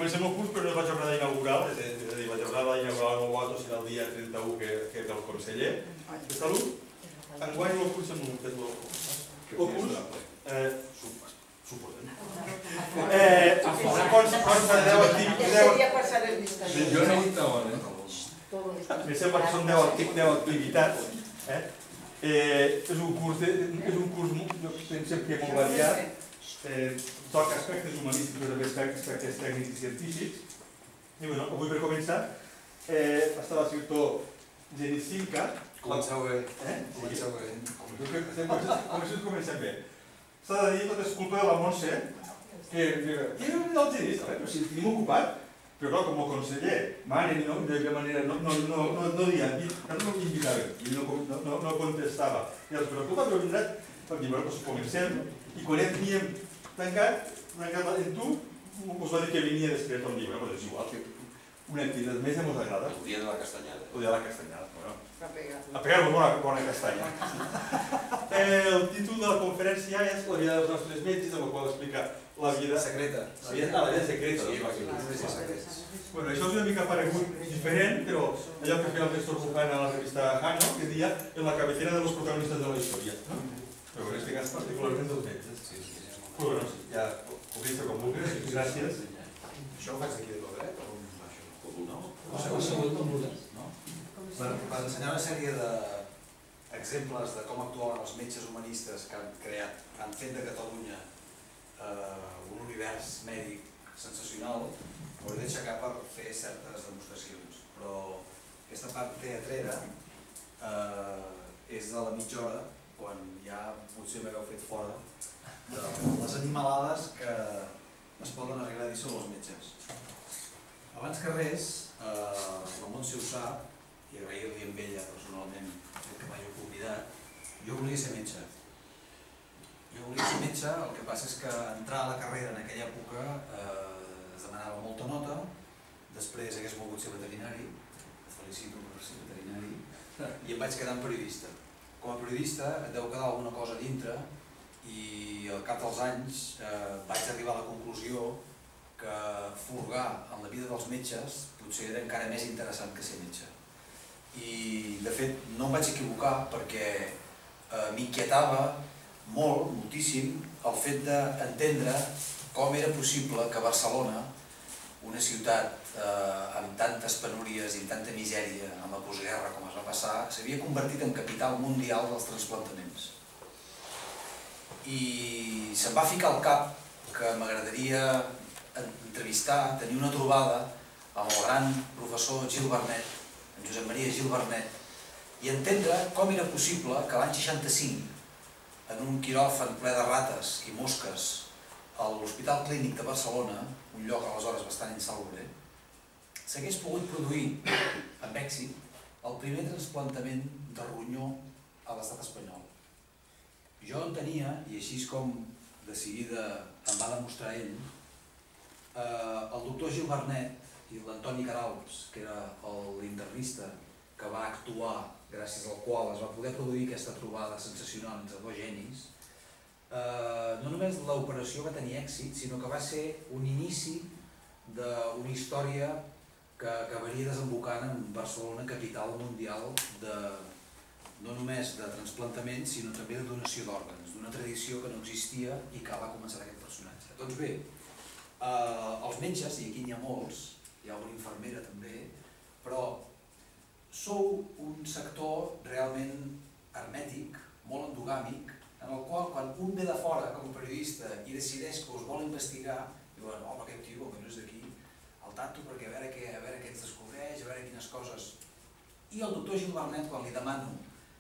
comencem el curs, però no és la jornada inaugural, és a dir, la jornada inaugural del voto serà el dia 31 que és el conseller de Salut. Enguany el curs amb un curs, suposem. Jo no hi estava, Me sembla que són 10 activitats. És un curs, jo pensem que molt variat. Toca aspectes humanístics, però també aspectes tècnics i científics. I avui per començar està l'escriptor Genís Cinca. Comenceu bé. Comencem bé. S'ha de dir, tot és culpa de la Montse, que diu, el Genís, però si el tenim ocupat, però clar, com a conseller, manen, de manera, no diuen, no l'invitaven, i no contestava. I els preocupa, però vindrà, per dir, doncs comencem, i quan ja teníem tancat en tu, us va dir que venia després del llibre, però és igual, que una activitat més ja ens agrada. El dia de la castanyada. El dia de la castanyada, bueno. A pegar-vos bona castanya. El títol de la conferència és La vida dels nostres metges, amb el qual explica la vida secreta. La vida secreta. Bueno, això és una mica paregut diferent, però allò que feia el professor Bujana a la revista Hano, que deia en la cabecera de los protagonistes de la història. Però en aquest cas particularment dels metges. Bueno, ja ho vist com vulguis, gràcies. Això ho faig aquí de dret o no? Per ensenyar una sèrie d'exemples de com actuaven els metges humanistes que han fet de Catalunya un univers mèdic sensacional, m'hauré d'aixecar per fer certes demostracions, però aquesta part teatrera és de la mitja hora, quan ja potser m'hagueu fet fora de les animalades que es poden arribar a dir sobre els metges. Abans que res, la Montse ho sap, i agrair-li amb ella personalment que m'hagi convidat, jo volia ser metge. El que passa és que entrar a la carrera en aquella època es demanava molta nota, després hagués volgut ser veterinari, et felicito per ser veterinari, i em vaig quedar en periodista. Com a periodista et deu quedar alguna cosa a dintre i al cap dels anys vaig arribar a la conclusió que furgar en la vida dels metges potser era encara més interessant que ser metge. I de fet no em vaig equivocar perquè m'inquietava moltíssim el fet d'entendre com era possible que Barcelona, una ciutat amb tantes penúries i amb tanta misèria en la postguerra com es va passar, s'havia convertit en capital mundial dels transplantaments. I se'm va ficar al cap que m'agradaria entrevistar, tenir una trobada amb el gran professor Gil Vernet, en Josep Maria Gil Vernet, i entendre com era possible que l'any 65, en un quiròfan ple de rates i mosques a l'Hospital Clínic de Barcelona, un lloc aleshores bastant insalubre, s'hagués pogut produir amb èxit el primer trasplantament de ronyó a l'estat espanyol. Jo entenia, i així com de seguida em va demostrar ell, el doctor Gil Vernet i l'Antoni Caralps, que era l'internista que va actuar, gràcies al qual es va poder produir aquesta trobada sensacional entre dos genis, no només l'operació va tenir èxit, sinó que va ser un inici d'una història que acabaria desembocant en Barcelona, capital mundial no només de transplantament, sinó també de donació d'òrgans, d'una tradició que no existia i que va començar aquest personatge. Doncs bé, els metges, i aquí n'hi ha molts, hi ha una infermera també, però sou un sector realment hermètic, molt endogàmic, en el qual quan un ve de fora com a periodista i decideix que us vol investigar, diuen, home, aquest tio, que no és d'aquí, al tanto perquè a veure què ens descobreix, a veure quines coses... I el doctor Gil Vernet, quan li demano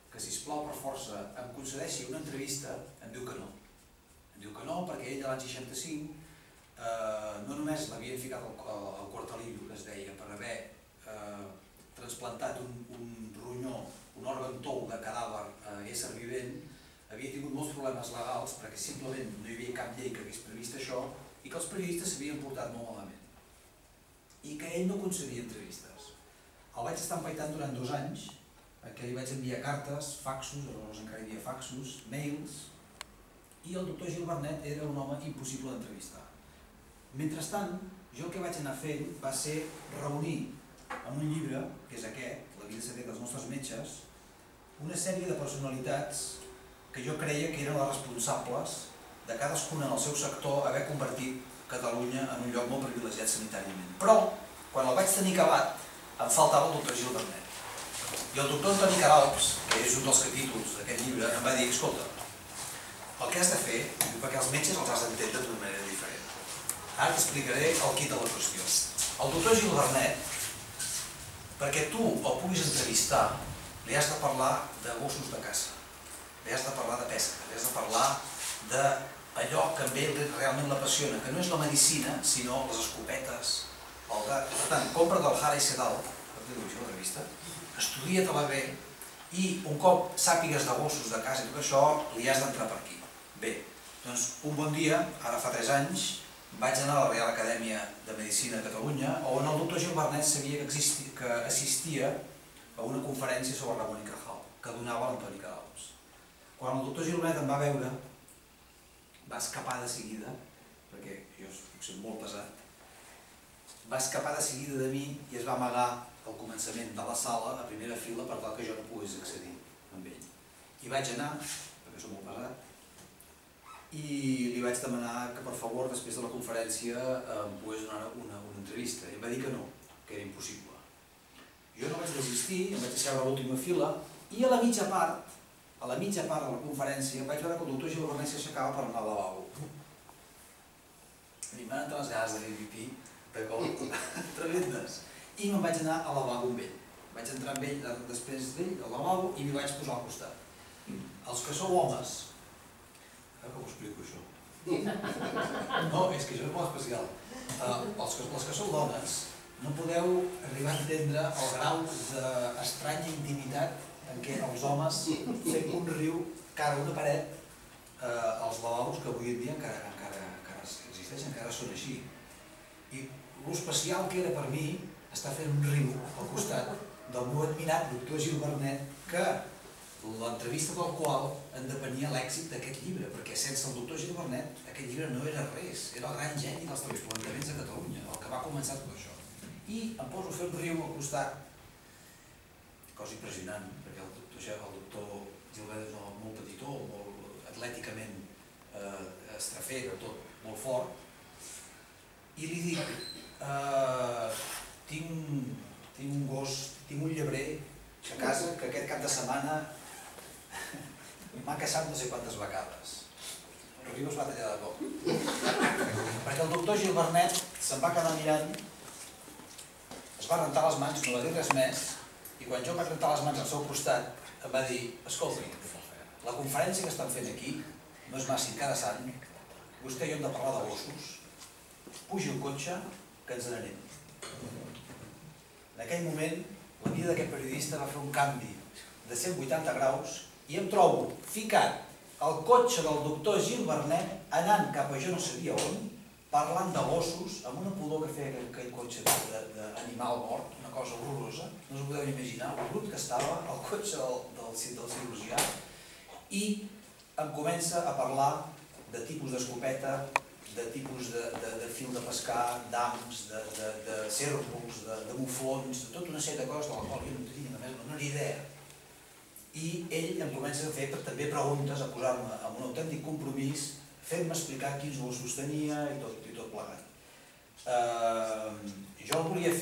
que sisplau per força em concedeixi una entrevista, em diu que no. Em diu que no perquè ell l'any 65 no només l'havien ficat al quartelillo, que es deia, per haver transplantat un ronyó, un òrgan tou de cadàver ésser vivent, havia tingut molts problemes legals perquè simplement no hi havia cap llei que hagués previst això i que els periodistes s'havien portat molt malament. I que ell no concedia entrevistes. El vaig estar empaitant durant 2 anys, que li vaig enviar cartes, faxos, aleshores encara hi havia faxos, mails, i el doctor Gil Vernet era un home impossible d'entrevistar. Mentrestant, Jo el que vaig anar fent va ser reunir en un llibre, que és aquest, La vida secreta dels nostres metges, una sèrie de personalitats que jo creia que eren les responsables de cadascuna en el seu sector haver convertit Catalunya en un lloc molt privilegiat sanitàriament. Però, quan el vaig tenir acabat, em faltava el doctor Gil Vernet. I el doctor Antoni Queralbs, que és un dels capítols d'aquest llibre, em va dir: escolta, el que has de fer, perquè els metges els has d'entendre d'una manera diferent. Ara t'explicaré el quid de la qüestió. El doctor Gil Vernet, perquè tu el puguis entrevistar, li has de parlar de gossos de caça, li has de parlar de pesca, li has de parlar d'allò que a ell realment l'apassiona, que no és la medicina, sinó les escopetes, el gat. Per tant, compra't el Hara i Sedal, per dir-ho la revista, estudia-te-la bé i un cop sàpigues de gossos de casa i tot això, li has d'entrar per aquí. Bé, doncs un bon dia, ara fa 3 anys, vaig anar a la Reial Acadèmia de Medicina de Catalunya, on el doctor Gil Vernet sabia que assistia a una conferència sobre Ramon y Cajal, que donava l'Antoni Queralbs. Quan el doctor Gil Vernet em va veure, va escapar de seguida, perquè jo puc ser molt pesat, va escapar de seguida de mi i es va amagar al començament de la sala a primera fila per tal que jo no pogués accedir amb ell. I vaig anar, perquè soc molt pesat, i li vaig demanar que per favor després de la conferència em pogués donar una entrevista i em va dir que no, que era impossible. Jo no vaig desistir, em vaig asseure a l'última fila i a la mitja part de la conferència vaig veure que el doctor Gil Vernet s'aixecava per anar al lavabo. I em van entrar les ganes de fer pipí de cop tremendes i me'n vaig anar al lavabo amb ell. Vaig entrar amb ell després d'ell al lavabo i m'hi vaig posar al costat. Els que sou homes, com ho explico això? No, és que això és molt especial. Els que sou dones no podeu arribar a entendre el grau d'estranya intimitat en què els homes fem un riu cara a una paret als lavabos que avui en dia encara existeixen, encara són així. I l'especial que era per mi estar fent un riu al costat del meu admirat doctor Gil Vernet, que l'entrevista del qual en depenia l'èxit d'aquest llibre, perquè sense el doctor Gil Vernet aquest llibre no era res, era el gran geni dels trasplantaments a Catalunya, el que va començar tot això. I em poso a fer un riu al costat, cosa impressionant, perquè el doctor Gil Vernet és molt petitó, molt atlèticament estrafega, tot molt fort, i li dic: tinc un gos, tinc un llebrer a casa que aquest cap de setmana m'ha caçat no sé quantes vegades. El riu es va tallar de cop. Perquè el doctor Gil Vernet se'n va quedar mirant, es va rentar les mans, no va dir res més, i quan jo em vaig rentar les mans al seu costat em va dir: escolti, la conferència que estan fent aquí no és massa interessant, vostè i jo hem de parlar de gossos, pugi al cotxe que ens n'anem. En aquell moment la vida d'aquest periodista va fer un canvi de 180 graus i em trobo ficat al cotxe del doctor Gil Vernet anant cap a jo no sabia on, parlant de gossos, amb una pudor que feia aquell cotxe d'animal mort, una cosa horrorosa, no us ho podeu imaginar, el brut que estava al cotxe del cirurgià, i em comença a parlar de tipus d'escopeta, de tipus de fil de pescar, d'ams, de cérvols, de muflons, de tota una sèrie de coses de la qual jo no tenia la menor idea. I ell em comença a fer també preguntes, a posar-me amb un autèntic compromís, fent-me explicar quins gossos tenia i tot plegat. Jo el volia fer